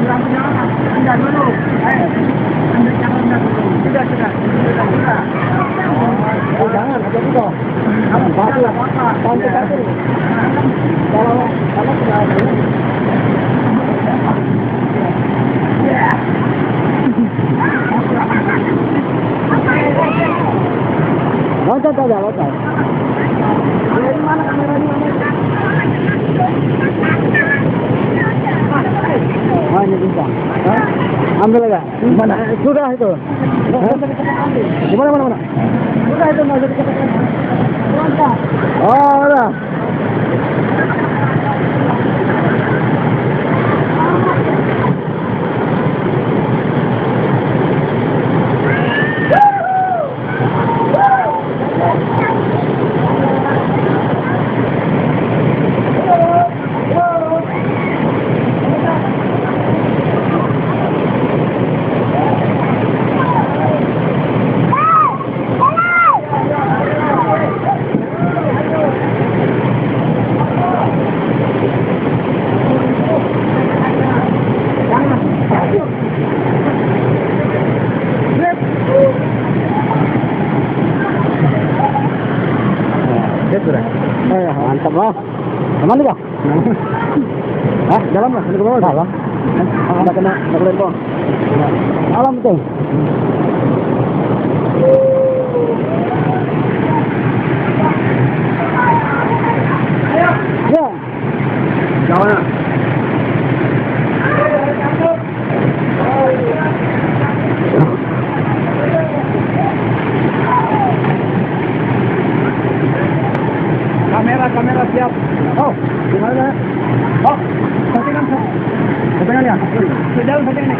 Rendah dulu. Rendah dulu. Sudah. Oh, jangan, ada juga. Bantu apa-apa. Bantu. Kalau sudah ada. Ya. Loncat aja, loncat. Dari mana kameranya? Ah, ini bisa. Ambil enggak? Mana? Sudah itu. Di mana? Sudah itu enggak usah dikatakan. Loncat. Oh, udah. Sudah. Mantap lah. Kemana kah? Hah? Dalam lah, ke bawah. Dalam. Nggak kena pohon. Alam betul. Ya. Jangan. Kamera siap. Oh, gimana? Oh, settingan ya. Sudah settingan.